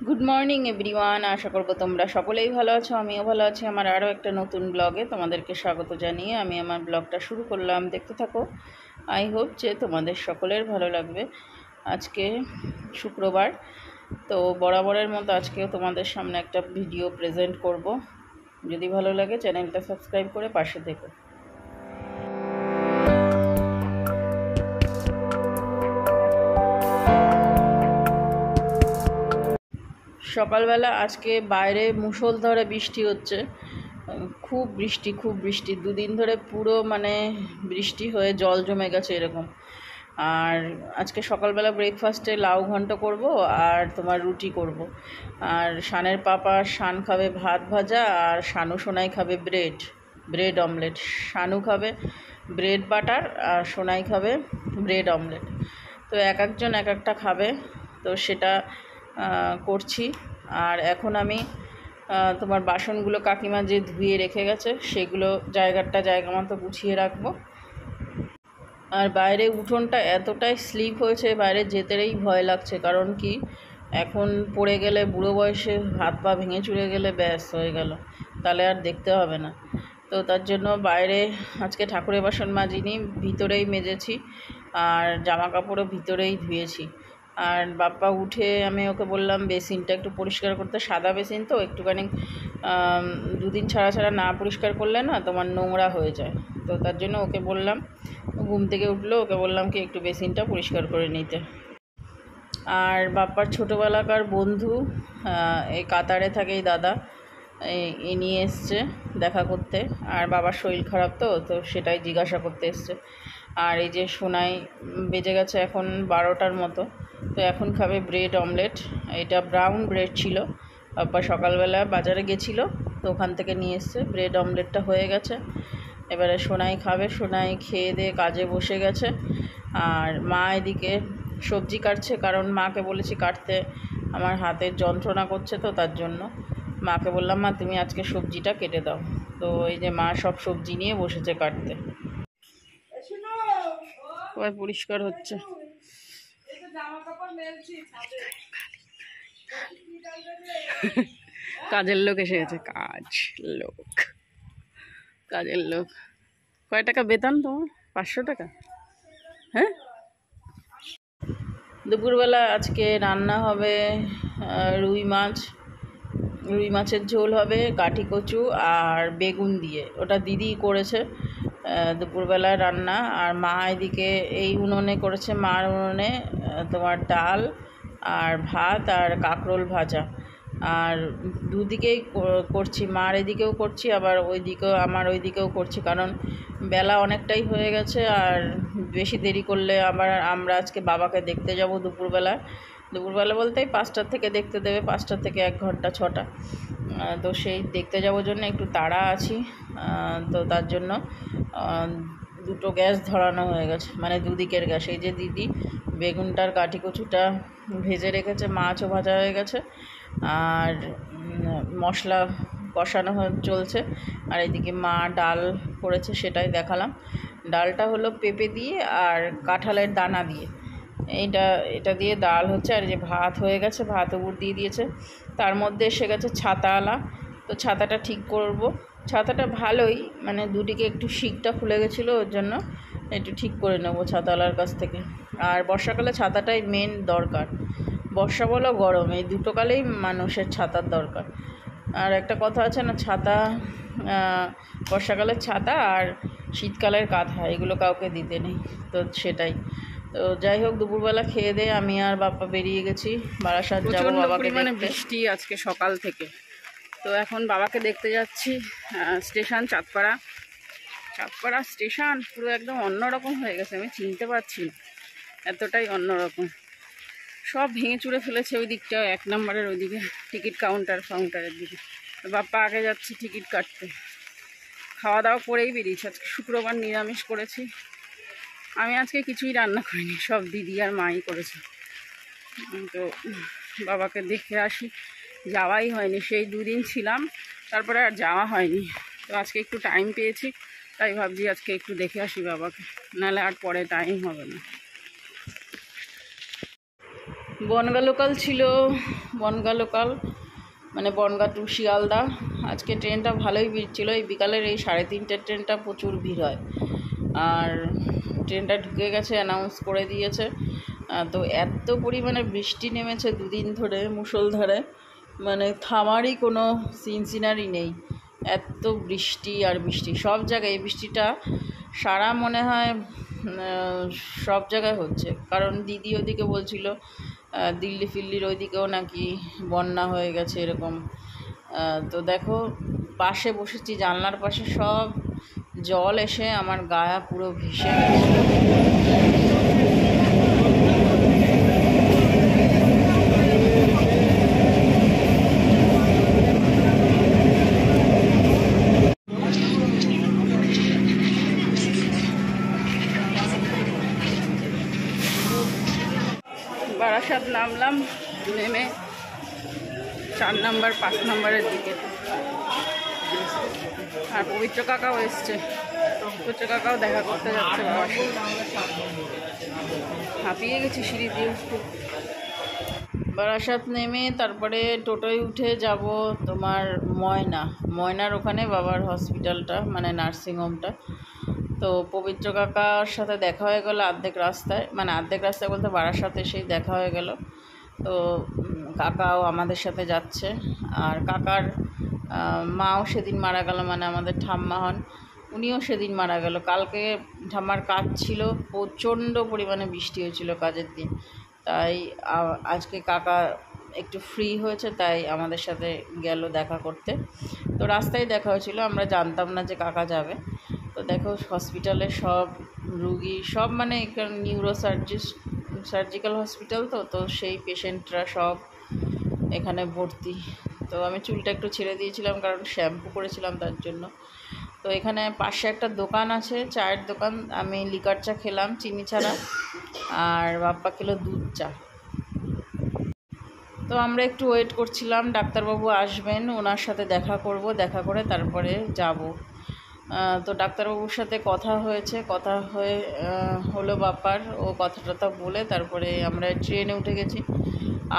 Good morning everyone. আশা করব তোমরা সকলেই ভালো আছো, আমিও ভালো আছি। আমার আরও একটা নতুন ব্লগে তোমাদেরকে স্বাগত জানিয়ে আমি আমার ব্লগটা শুরু করলাম। দেখতে থাকো, আই হোপ যে তোমাদের সকলের ভালো লাগবে। আজকে শুক্রবার, তো বরাবরের মতো আজকেও তোমাদের সামনে একটা ভিডিও প্রেজেন্ট করব। যদি ভালো লাগে চ্যানেলটা সাবস্ক্রাইব করে পাশে থেকো। সকালবেলা আজকে বাইরে মুষলধারে বৃষ্টি হচ্ছে, খুব বৃষ্টি দুদিন ধরে পুরো বৃষ্টি হয়ে জল জমে গেছে এরকম। আর আজকে সকালবেলা ব্রেকফাস্টে লাউ ঘন্ট করব আর তোমার রুটি করব। আর শানের পাপা শান খাবে ভাত ভাজা, আর শানু সোনাই খাবে ব্রেড অমলেট। শানু খাবে ব্রেড বাটার আর সোনাই খাবে ব্রেড অমলেট। তো এক একজন এক একটা খাবে, তো সেটা করছি। আর এখন আমি তোমার বাসনগুলো কাকিমা যে ধুয়ে রেখে গেছে সেগুলো জায়গা মতো গুছিয়ে রাখবো। আর বাইরে উঠোনটা এতটাই স্লিপ হয়েছে, বাইরে যেতেই ভয় লাগছে। কারণ কি, এখন পড়ে গেলে বুড়ো বয়সে হাত পা ভেঙে চুরে গেলে ব্যাস হয়ে গেল, তাহলে আর দেখতে হবে না। তো তার জন্য বাইরে আজকে ঠাকুরের বাসন মাজিনি, ভিতরেই মেজেছি। আর জামা কাপড়ও ভিতরেই ধুয়েছি। আর বাপ্পা উঠে আমি ওকে বললাম বেসিনটা একটু পরিষ্কার করতে। সাদা বেসিন তো একটুখানি দুদিন ছাড়া না পরিষ্কার করলে না তোমার নোংরা হয়ে যায়। তো তার জন্য ওকে বললাম, ঘুম থেকে উঠলো, ওকে বললাম কি একটু বেসিনটা পরিষ্কার করে নিতে। আর বাপ্পার ছোটোবেলাকার বন্ধু, এই কাতারে থাকে এই দাদা, এ নিয়ে এসছে দেখা করতে। আর বাবার শরীর খারাপ, তো সেটাই জিজ্ঞাসা করতে এসছে। আর এই যে সোনাই বেজে গেছে এখন 12টার মতো, তো এখন খাবে ব্রেড অমলেট। এটা ব্রাউন ব্রেড ছিল, বাপ্পা সকালবেলা বাজারে গেছিলো, তো ওখান থেকে নিয়ে এসছে। ব্রেড অমলেটটা হয়ে গেছে, এবারে সোনাই খাবে। সোনাই খেয়ে দিয়ে কাজে বসে গেছে। আর মা এদিকে সবজি কাটছে, কারণ মাকে বলেছি কাটতে, আমার হাতের যন্ত্রণা করছে, তো তার জন্য মাকে বললাম মা তুমি আজকে সবজিটা কেটে দাও। তো এই যে মা সব সবজি নিয়ে বসেছে কাটতে। পরিষ্কার হচ্ছে। কাজের লোক এসে গেছে, কাজের লোক। কয় টাকা বেতন তোমার? 500 টাকা। হ্যাঁ, দুপুরবেলা আজকে রান্না হবে রুই মাছের ঝোল হবে, কাঠি কচু আর বেগুন দিয়ে। ওটা দিদি করেছে দুপুরবেলায় রান্না। আর মা এদিকে এই উনুনে করেছে, মার উনুনে তোমার ডাল আর ভাত আর কাঁকরোল ভাজা। আর দুদিকেই করছি, মার এদিকেও করছি, আবার আমার ওইদিকেও করছি, কারণ বেলা অনেকটাই হয়ে গেছে। আর বেশি দেরি করলে আবার আমরা আজকে বাবাকে দেখতে যাব দুপুরবেলা বলতেই 5টার থেকে দেখতে দেবে, 5টা থেকে 1 ঘন্টা 6টা। তো সেই দেখতে যাওয়ার জন্য একটু তাড়া আছি। তো তার জন্য দুটো গ্যাস ধরানো হয়ে গেছে, মানে দুদিকের গ্যাস। এই যে দিদি বেগুনটার কাঠি কচুটা ভেজে রেখেছে, মাছও ভাজা হয়ে গেছে, আর মশলা কষানো চলছে। আর এদিকে মা ডাল করেছে, সেটাই দেখালাম। ডালটা হলো পেঁপে দিয়ে আর কাঁঠালের দানা দিয়ে, এটা দিয়ে ডাল হচ্ছে। আর যে ভাত হয়ে গেছে, ভাত উপর দিয়ে দিয়েছে। তার মধ্যে এসে গেছে ছাতাওয়ালা, তো ছাতাটা ঠিক করব। ছাতাটা ভালোই, মানে দুদিকে একটু শিকটা খুলে গেছিলো, ওর জন্য একটু ঠিক করে নেবো ছাতাওয়ালার কাছ থেকে। আর বর্ষাকালে ছাতাটাই মেন দরকার, বর্ষা বলো গরম, এই দুটো কালেই মানুষের ছাতার দরকার। আর একটা কথা আছে না, ছাতা, বর্ষাকালের ছাতা আর শীতকালের কাঁথা, এগুলো কাউকে দিতে নেই, তো সেটাই। তো যাই হোক, দুপুরবেলা খেয়ে দিয়ে আমি আর বাপ্পা বেরিয়ে গেছি, বারাসাত যাবো বাবাকে দেখতে। বৃষ্টি আজকে সকাল থেকে, তো এখন বাবাকে দেখতে যাচ্ছি। স্টেশন চাঁদপাড়া স্টেশন পুরো একদম অন্যরকম হয়ে গেছে, আমি চিনতে পারছি না, এতটাই অন্যরকম। সব ভেঙে চুরে ফেলেছে ওই দিকটা, 1 নম্বরের ওইদিকে টিকিট কাউন্টারের দিকে। বাপ্পা আগে যাচ্ছে টিকিট কাটতে। খাওয়া দাওয়া করেই বেরিয়েছি, আজকে শুক্রবার নিরামিষ করেছি। আমি আজকে কিছুই রান্না করিনি, সব দিদি আর মাই করেছে। তো বাবাকে দেখে আসি, যাওয়াই হয়নি, সেই 2 দিন ছিলাম, তারপরে আর যাওয়া হয়নি। তো আজকে একটু টাইম পেয়েছি, তাই ভাবছি আজকে একটু দেখে আসি বাবাকে, নাহলে আর পরে টাইম হবে না। বনগা লোকাল ছিল, বনগা লোকাল মানে বনগা টু শিয়ালদা। আজকে ট্রেনটা ভালোই ভিড় ছিল। এই বিকালের এই 3:30 ট্রেনটা প্রচুর ভিড় হয়। আর ট্রেনটা ঢুকে গেছে, অ্যানাউন্স করে দিয়েছে। তো এত পরিমাণে বৃষ্টি নেমেছে দুদিন ধরে মুষলধারে, মানে থামারই কোনো সিনারি নেই। এত বৃষ্টি আর বৃষ্টি সব জায়গায়। এই বৃষ্টিটা সারা মনে হয় সব জায়গায় হচ্ছে, কারণ দিদি ওদিকে বলছিল দিল্লি ফিল্লির ওইদিকেও নাকি বন্যা হয়ে গেছে এরকম। তো দেখো পাশে বসেছি, জানলার পাশে সব জল এসে আমার গায়ে পুরো ভেসে গেছে। বারাসাত নামলাম, নেমে 4 নম্বর 5 নম্বরের দিকে। আর পবিত্র কাকাও এসছে, পবিত্র কাকাও দেখা করতে যাচ্ছে বাবার সাথে। হাঁপিয়ে গেছি সিঁড়ি দিয়ে উঠতে। বারাসাত নেমে তারপরে টোটোয় উঠে যাব তোমার ময়নার ওখানে বাবার হসপিটালটা, মানে নার্সিংহোমটা। তো পবিত্র কাকার সাথে দেখা হয়ে গেল অর্ধেক রাস্তায়, মানে অর্ধেক রাস্তায় বলতে বারাসাত এসেই দেখা হয়ে গেল। তো কাকাও আমাদের সাথে যাচ্ছে। আর কাকার মাও সেদিন মারা গেল, মানে আমাদের ঠাম্মা হন, উনিও সেদিন মারা গেল। কালকে ঠাম্মার কাজ ছিল, প্রচণ্ড পরিমাণে বৃষ্টি হয়েছিল কাজের দিন, তাই আজকে কাকা একটু ফ্রি হয়েছে, তাই আমাদের সাথে গেল দেখা করতে। তো রাস্তায় দেখা হয়েছিল, আমরা জানতাম না যে কাকা যাবে। তো দেখো হসপিটালে সব রুগী, সব মানে সার্জিক্যাল হসপিটাল, তো সেই পেশেন্টরা সব এখানে ভর্তি। তো আমি চুলটা একটু ছেড়ে দিয়েছিলাম, কারণ শ্যাম্পু করেছিলাম তার জন্য। তো এখানে পাশে একটা দোকান আছে, চায়ের দোকান। আমি লিকার চা খেলাম চিনি ছাড়া, আর বাপ্পা খেলো দুধ চা। তো আমরা একটু ওয়েট করছিলাম, ডাক্তারবাবু আসবেন, ওনার সাথে দেখা করব, দেখা করে তারপরে যাব। তো ডাক্তারবাবুর সাথে কথা হয়েছে, কথা হলো বাপ্পার, ও কথা টথা বলে তারপরে আমরা ট্রেনে উঠে গেছি।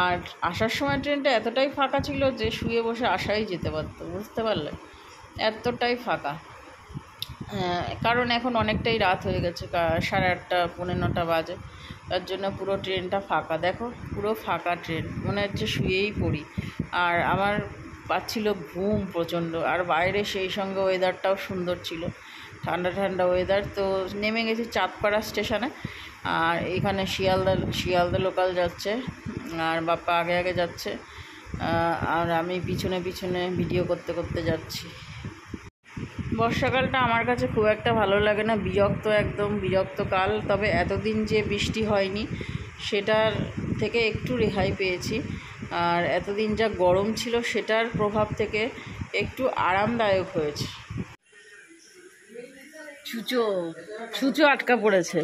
আর আসার সময় ট্রেনটা এতটাই ফাঁকা ছিল যে শুয়ে বসে আসাই যেতে পারতো, বুঝতে পারলে, এতটাই ফাঁকা। কারণ এখন অনেকটাই রাত হয়ে গেছে, 8:30 পৌনে 9টা বাজে, তার জন্য পুরো ট্রেনটা ফাঁকা। দেখো পুরো ফাঁকা ট্রেন, মনে হচ্ছে শুয়েই পড়ি। আর আমার পাচ্ছিল ঘুম প্রচণ্ড, আর বাইরে সেই সঙ্গে ওয়েদারটাও সুন্দর ছিল, ঠান্ডা ঠান্ডা ওয়েদার। তো নেমে গেছি চাঁদপাড়া স্টেশনে। আর এখানে শিয়ালদা লোকাল যাচ্ছে, আর বাপ্পা আগে আগে যাচ্ছে, আর আমি পিছনে পিছনে ভিডিও করতে করতে যাচ্ছি। বর্ষাকালটা আমার কাছে খুব একটা ভালো লাগে না, বিরক্ত, একদম বিরক্তকাল। তবে এতদিন যে বৃষ্টি হয়নি সেটার থেকে একটু রেহাই পেয়েছি, আর এতদিন যা গরম ছিল সেটার প্রভাব থেকে একটু আরামদায়ক হয়েছে। ছুঁচো আটকা পড়েছে,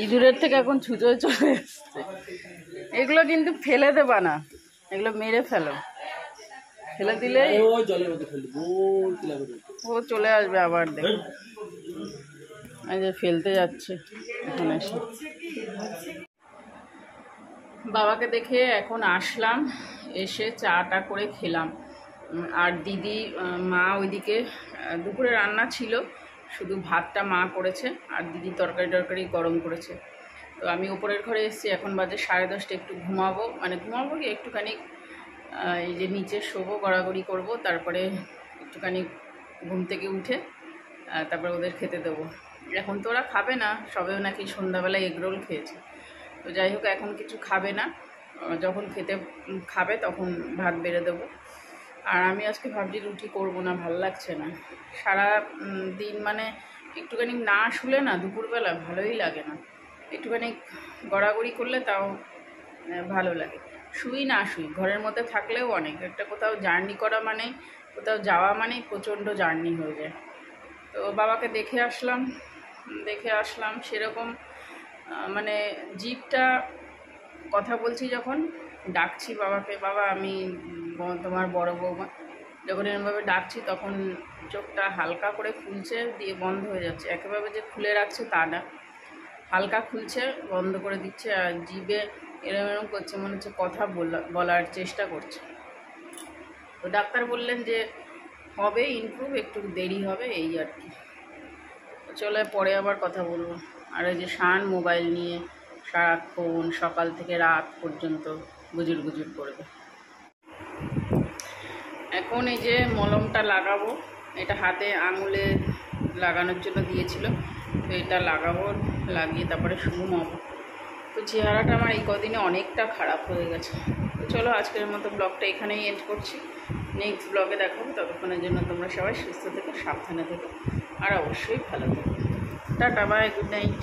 ইঁদুরের থেকে এখন ছুঁচোয় চলে এসছে। এগুলো কিন্তু ফেলে দেবা না, এগুলো মেরে ফেলো, ফেলে দিলে ও চলে আসবে আবার। দেখো এই যে ফেলতে যাচ্ছে এখন এসে। বাবাকে দেখে এখন আসলাম, এসে চাটা করে খেলাম। আর দিদি মা ওইদিকে দুপুরে রান্না ছিল, শুধু ভাতটা মা করেছে, আর দিদি তরকারি গরম করেছে। তো আমি উপরের ঘরে এসেছি, এখন বাজে 10:30, একটু ঘুমাবো, মানে ঘুমাবো কি একটুখানি এই যে নিচে শোবো, গড়াগড়ি করবো, তারপরে একটুখানি ঘুম থেকে উঠে তারপরে ওদের খেতে দেবো। এখন তো ওরা খাবে না, সবেও নাকি সন্ধ্যাবেলায় এগরোল খেয়েছে। তো যাই হোক এখন কিছু খাবে না, যখন খাবে তখন ভাত বেড়ে দেবো। আর আমি আজকে ভাবছি রুটি করবো না, ভাল লাগছে না। সারা দিন মানে একটুখানি না শুলে না দুপুরবেলা ভালোই লাগে না, একটুখানি গড়াগড়ি করলে তাও ভালো লাগে। শুই না শুই ঘরের মধ্যে থাকলেও অনেক একটা, কোথাও জার্নি করা মানে, কোথাও যাওয়া মানেই প্রচণ্ড জার্নি হয়ে যায়। তো বাবাকে দেখে আসলাম সেরকম, মানে জিভটা কথা বলছি যখন, ডাকছি বাবাকে, বাবা আমি তোমার বড় বৌমা, যখন এরকমভাবে ডাকছি তখন চোখটা হালকা করে খুলছে, দিয়ে বন্ধ হয়ে যাচ্ছে। একেবারে যে খুলে রাখছে তা না, হালকা খুলছে, বন্ধ করে দিচ্ছে। আর জিভে এরম এরম করছে, মনে হচ্ছে কথা বলার চেষ্টা করছে। তো ডাক্তার বললেন যে হবে ইমপ্রুভ, একটু দেরি হবে এই আর কি। চলে পরে আবার কথা বলবো। আর ওই যে শান মোবাইল নিয়ে সারাক্ষণ সকাল থেকে রাত পর্যন্ত গুজুর গুজুর করবে। এখন এই যে মলমটা লাগাবো, এটা হাতে আঙুলে লাগানোর জন্য দিয়েছিল, তো এটা লাগাবো, লাগিয়ে তারপরে ঘুমাবো। তো চেহারাটা আমার এই কদিনে অনেকটা খারাপ হয়ে গেছে। তো চলো আজকের মতো ব্লগটা এখানেই এন্ড করছি। নেক্সট ব্লগে দেখাবো, ততক্ষণের জন্য তোমরা সবাই সুস্থ থেকো, সাবধানে থেকো, আর অবশ্যই ভালো থেকো। Tata, bye, good night.